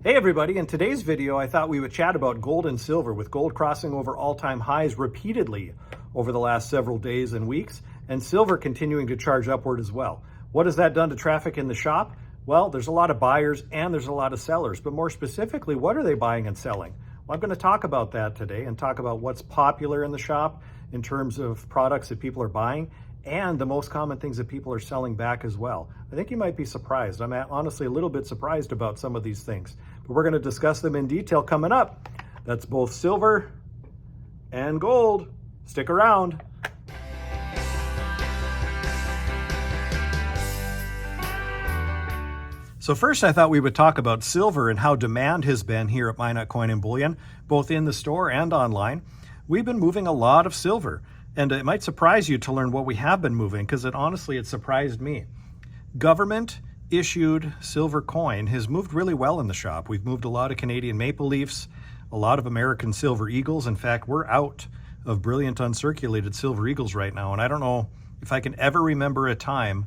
Hey everybody, in today's video I thought we would chat about gold and silver, with gold crossing over all-time highs repeatedly over the last several days and weeks, and silver continuing to charge upward as well. What has that done to traffic in the shop? Well, there's a lot of buyers and there's a lot of sellers, but more specifically, what are they buying and selling? Well, I'm going to talk about that today and talk about what's popular in the shop in terms of products that people are buying and the most common things that people are selling back as well. I think you might be surprised. I'm honestly a little bit surprised about some of these things, but we're going to discuss them in detail coming up. That's both silver and gold. Stick around. So first I thought we would talk about silver and how demand has been here at Minot Coin Bullion, both in the store and online. We've been moving a lot of silver. And it might surprise you to learn what we have been moving, because it surprised me. Government issued silver coin has moved really well in the shop. We've moved a lot of Canadian maple leafs, a lot of American silver eagles. In fact, we're out of brilliant uncirculated silver eagles right now. And I don't know if I can ever remember a time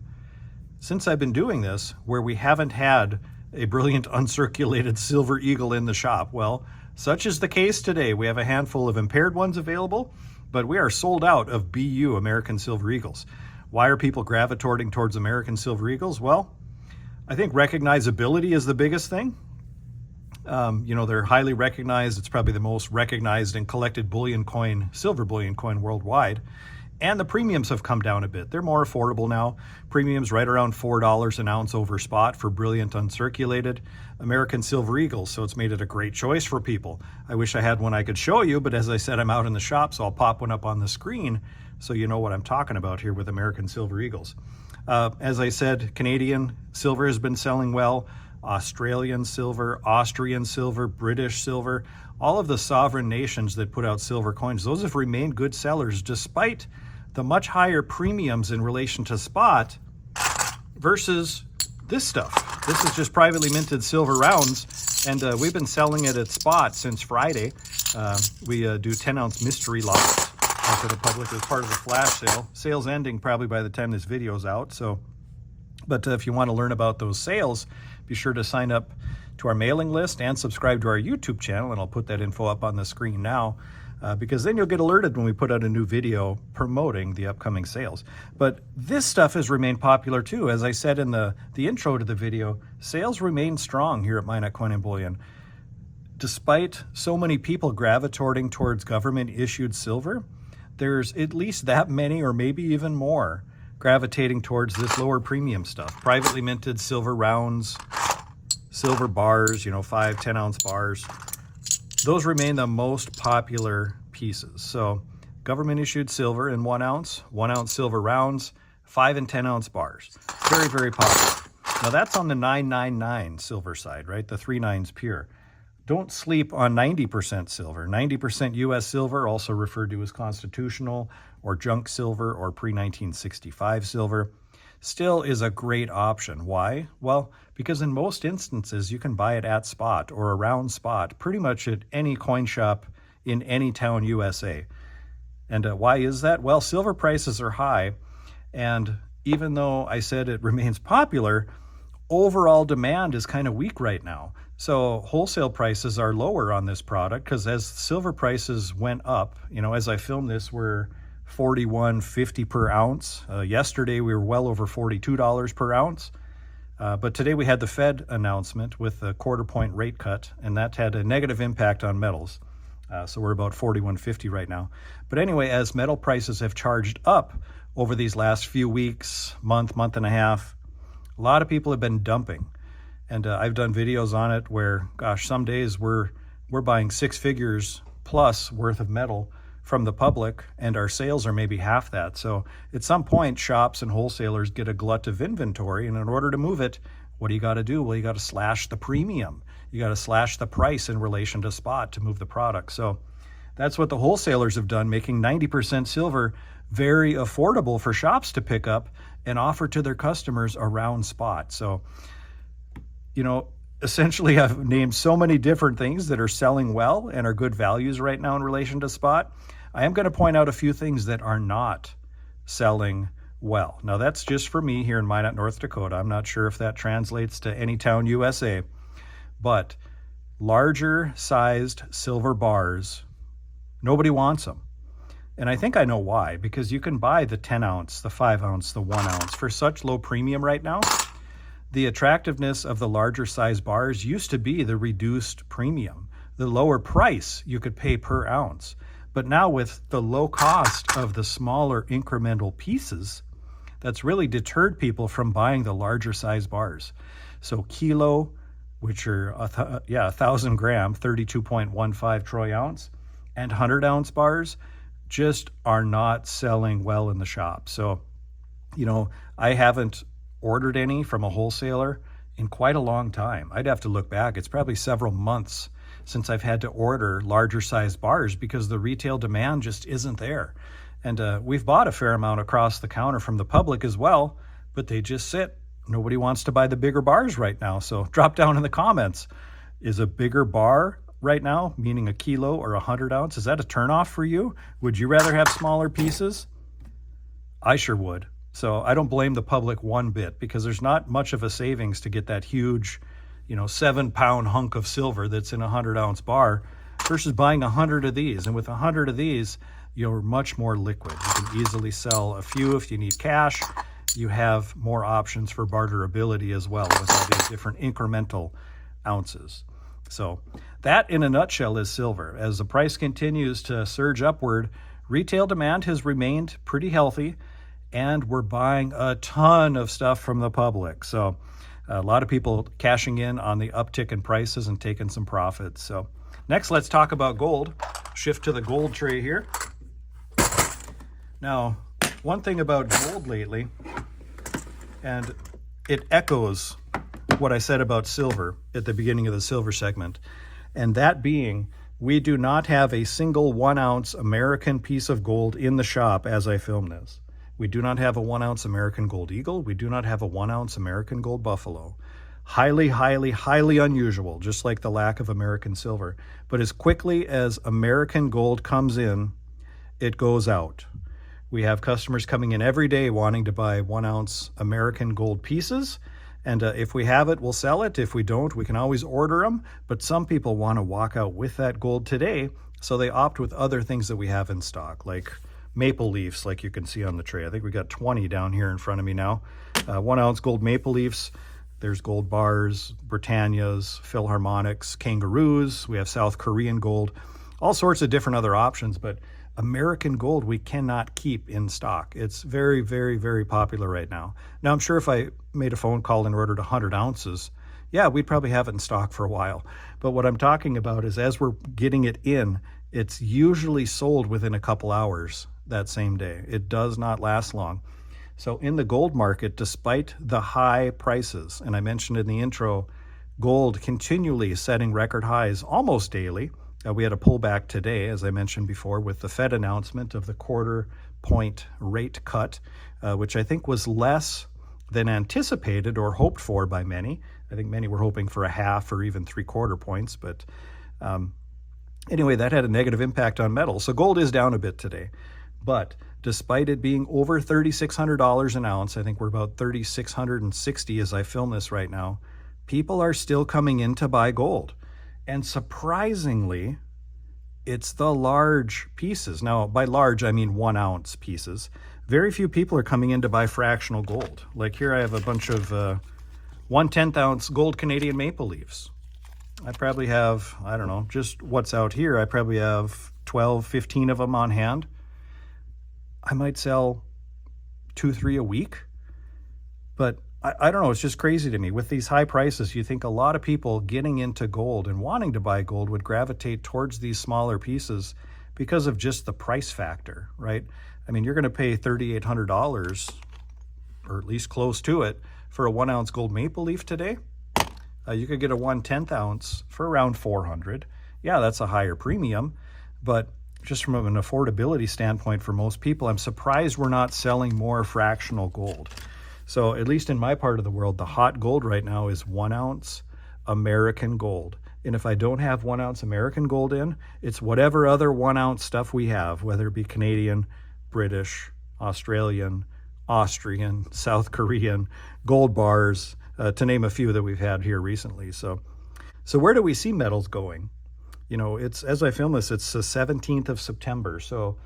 since I've been doing this where we haven't had a brilliant uncirculated silver eagle in the shop. Well, such is the case today. We have a handful of impaired ones available, but we are sold out of BU American Silver Eagles. Why are people gravitating towards American Silver Eagles? Well, I think recognizability is the biggest thing. They're highly recognized. It's probably the most recognized and collected bullion coin, silver bullion coin worldwide. And the premiums have come down a bit. They're more affordable now. Premiums right around $4 an ounce over spot for brilliant uncirculated American Silver Eagles. So it's made it a great choice for people. I wish I had one I could show you, but as I said, I'm out in the shop, so I'll pop one up on the screen so you know what I'm talking about here with American Silver Eagles. As I said, Canadian silver has been selling well. Australian silver, Austrian silver, British silver, all of the sovereign nations that put out silver coins, those have remained good sellers despite the much higher premiums in relation to spot versus this stuff. This is just privately minted silver rounds, and we've been selling it at spot since Friday. We do 10-ounce mystery lots for the public as part of the flash sale. Sales ending probably by the time this video is out. But if you want to learn about those sales, be sure to sign up to our mailing list and subscribe to our YouTube channel, and I'll put that info up on the screen now. Because then you'll get alerted when we put out a new video promoting the upcoming sales. But this stuff has remained popular too. As I said in the intro to the video, sales remain strong here at Minot Coin Bullion. Despite so many people gravitating towards government-issued silver, there's at least that many, or maybe even more, gravitating towards this lower premium stuff. Privately minted silver rounds, silver bars, 5, 10-ounce bars. Those remain the most popular pieces. So government issued silver in 1 ounce, 1 ounce silver rounds, 5 and 10-ounce bars. Very, very popular. Now that's on the 999 silver side, right? The 3 nines pure. Don't sleep on 90% silver. 90% US silver, also referred to as constitutional or junk silver or pre-1965 silver, still is a great option. Why? Well, because in most instances you can buy it at spot or around spot pretty much at any coin shop in any town USA. And why is that? Well, silver prices are high, and even though I said it remains popular, overall demand is kind of weak right now. So wholesale prices are lower on this product because as silver prices went up, as I filmed this, we're $41.50 per ounce. Yesterday we were well over $42 per ounce. But today we had the Fed announcement with a quarter-point rate cut, and that had a negative impact on metals. So we're about $41.50 right now. But anyway, as metal prices have charged up over these last few weeks, month and a half, a lot of people have been dumping. And I've done videos on it where, gosh, some days we're buying 6 figures plus worth of metal from the public, and our sales are maybe half that. So at some point, shops and wholesalers get a glut of inventory, and in order to move it, what do you got to do? Well, you got to slash the premium. You got to slash the price in relation to spot to move the product. So that's what the wholesalers have done, making 90% silver very affordable for shops to pick up and offer to their customers around spot. So, essentially, I've named so many different things that are selling well and are good values right now in relation to spot. I am going to point out a few things that are not selling well. Now, that's just for me here in Minot, North Dakota. I'm not sure if that translates to any town USA, but larger sized silver bars, nobody wants them. And I think I know why, because you can buy the 10 ounce, the 5 ounce, the 1 ounce for such low premium right now. The attractiveness of the larger size bars used to be the reduced premium, the lower price you could pay per ounce. But now with the low cost of the smaller incremental pieces, that's really deterred people from buying the larger size bars. So kilo, which are 1,000 gram, 32.15 troy ounce, and 100 ounce bars just are not selling well in the shop. So, I haven't ordered any from a wholesaler in quite a long time. I'd have to look back. It's probably several months since I've had to order larger size bars because the retail demand just isn't there. And we've bought a fair amount across the counter from the public as well, but they just sit. Nobody wants to buy the bigger bars right now. So drop down in the comments. Is a bigger bar right now, meaning a kilo or 100 ounce, is that a turnoff for you? Would you rather have smaller pieces? I sure would. So I don't blame the public one bit, because there's not much of a savings to get that huge, 7-pound hunk of silver that's in a 100-ounce bar versus buying 100 of these. And with 100 of these, you're much more liquid. You can easily sell a few if you need cash. You have more options for barterability as well with all these different incremental ounces. So that in a nutshell is silver. As the price continues to surge upward, retail demand has remained pretty healthy, and we're buying a ton of stuff from the public. So a lot of people cashing in on the uptick in prices and taking some profits. So next, let's talk about gold. Shift to the gold tray here. Now, one thing about gold lately, and it echoes what I said about silver at the beginning of the silver segment, and that being, we do not have a single 1 ounce American piece of gold in the shop as I film this. We do not have a 1 ounce American Gold Eagle. We do not have a 1 ounce American Gold Buffalo. Highly, highly, highly unusual, just like the lack of American silver. But as quickly as American gold comes in, it goes out. We have customers coming in every day wanting to buy 1 ounce American gold pieces. And if we have it, we'll sell it. If we don't, we can always order them. But some people want to walk out with that gold today, so they opt with other things that we have in stock, like maple leafs, like you can see on the tray. I think we got 20 down here in front of me now. 1 ounce gold maple leafs. There's gold bars, Britannias, Philharmonics, Kangaroos. We have South Korean gold, all sorts of different other options. But American gold we cannot keep in stock. It's very, very, very popular right now. Now, I'm sure if I made a phone call and ordered 100 ounces, yeah, we'd probably have it in stock for a while. But what I'm talking about is as we're getting it in, it's usually sold within a couple hours that same day. It does not last long. So in the gold market, despite the high prices, and I mentioned in the intro, gold continually setting record highs almost daily. We had a pullback today, as I mentioned before, with the Fed announcement of the quarter-point rate cut, which I think was less than anticipated or hoped for by many. I think many were hoping for a half or even 3/4 points, but anyway, that had a negative impact on metals. So gold is down a bit today. But despite it being over $3,600 an ounce, I think we're about $3,660 as I film this right now, people are still coming in to buy gold. And surprisingly, it's the large pieces. Now, by large, I mean 1 ounce pieces. Very few people are coming in to buy fractional gold. Like here, I have a bunch of 1/10 ounce gold Canadian maple leafs. I probably have, I don't know, just what's out here, I probably have 12, 15 of them on hand. I might sell 2, 3 a week, but I don't know, it's just crazy to me. With these high prices, you think a lot of people getting into gold and wanting to buy gold would gravitate towards these smaller pieces because of just the price factor, right? I mean, you're going to pay $3,800, or at least close to it, for a 1 ounce gold maple leaf today. You could get a 1/10 ounce for around $400. Yeah, that's a higher premium, but just from an affordability standpoint for most people, I'm surprised we're not selling more fractional gold. So at least in my part of the world, the hot gold right now is 1 ounce American gold. And if I don't have 1 ounce American gold in, it's whatever other 1 ounce stuff we have, whether it be Canadian, British, Australian, Austrian, South Korean, gold bars, to name a few that we've had here recently. So So where do we see metals going? You know, it's, as I film this, it's the 17th of September. So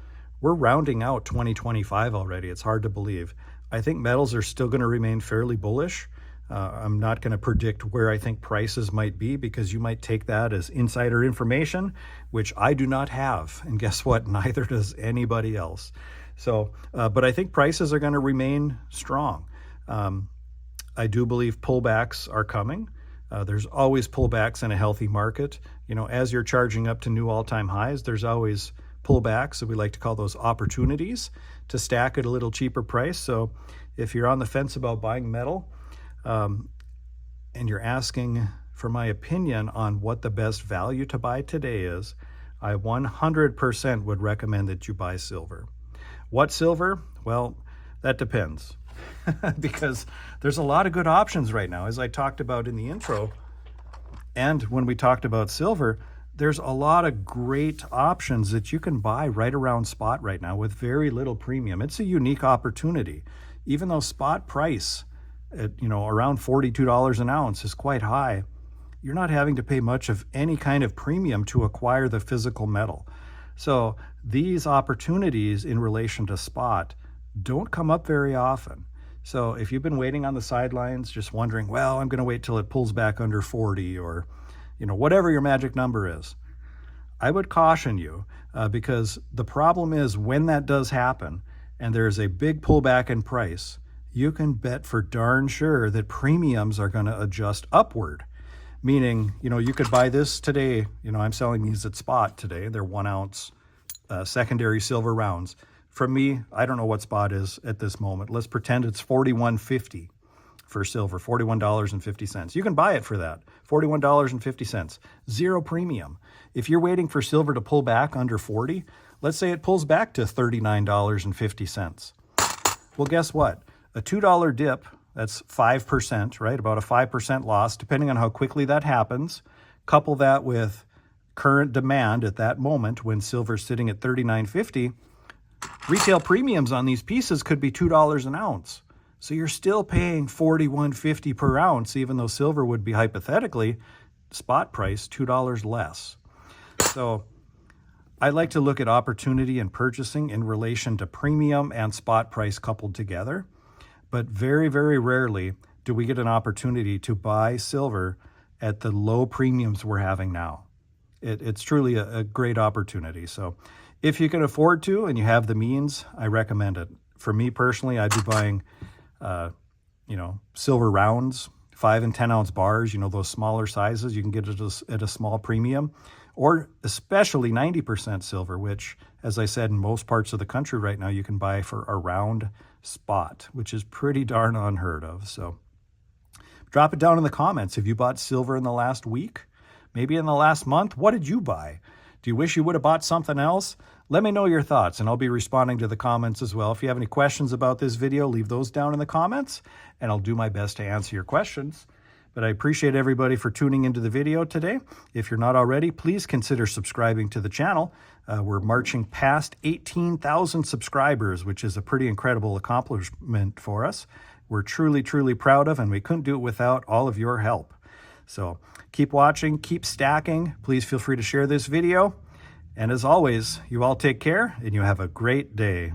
we're rounding out 2025 already. It's hard to believe. I think metals are still going to remain fairly bullish. I'm not going to predict where I think prices might be, because you might take that as insider information, which I do not have. And guess what? Neither does anybody else. So, but I think prices are going to remain strong. I do believe pullbacks are coming. There's always pullbacks in a healthy market. You know, as you're charging up to new all-time highs, there's always pullbacks, so we like to call those opportunities to stack at a little cheaper price. So if you're on the fence about buying metal, and you're asking for my opinion on what the best value to buy today is, I 100% would recommend that you buy silver. What silver? Well, that depends. Because there's a lot of good options right now. As I talked about in the intro, and when we talked about silver, there's a lot of great options that you can buy right around spot right now with very little premium. It's a unique opportunity. Even though spot price at, you know, around $42 an ounce is quite high, you're not having to pay much of any kind of premium to acquire the physical metal. So these opportunities in relation to spot don't come up very often. So if you've been waiting on the sidelines, just wondering, well, I'm going to wait till it pulls back under 40, or, you know, whatever your magic number is, I would caution you, because the problem is when that does happen and there's a big pullback in price, you can bet for darn sure that premiums are going to adjust upward. Meaning, you know, you could buy this today. You know, I'm selling these at spot today. They're 1 ounce secondary silver rounds. From me, I don't know what spot is at this moment. Let's pretend it's $41.50 for silver, $41.50. You can buy it for that, $41.50, zero premium. If you're waiting for silver to pull back under 40, let's say it pulls back to $39.50. Well, guess what? A $2 dip, that's 5%, right? About a 5% loss, depending on how quickly that happens. Couple that with current demand at that moment when silver's sitting at $39.50, retail premiums on these pieces could be $2 an ounce. So you're still paying $41.50 per ounce, even though silver would be hypothetically spot price $2 less. So I like to look at opportunity and purchasing in relation to premium and spot price coupled together. But very, very rarely do we get an opportunity to buy silver at the low premiums we're having now. It's truly a great opportunity. So if you can afford to and you have the means, I recommend it. For me personally, I'd be buying, you know, silver rounds, 5 and 10 ounce bars, you know, those smaller sizes. You can get it at a small premium, or especially 90% silver, which, as I said, in most parts of the country right now, you can buy for around spot, which is pretty darn unheard of. So drop it down in the comments. Have you bought silver in the last week? Maybe in the last month? What did you buy? Do you wish you would have bought something else? Let me know your thoughts, and I'll be responding to the comments as well. If you have any questions about this video, leave those down in the comments, and I'll do my best to answer your questions. But I appreciate everybody for tuning into the video today. If you're not already, please consider subscribing to the channel. We're marching past 18,000 subscribers, which is a pretty incredible accomplishment for us. We're truly, truly proud of, and we couldn't do it without all of your help. So keep watching, keep stacking. Please feel free to share this video. And as always, you all take care and you have a great day.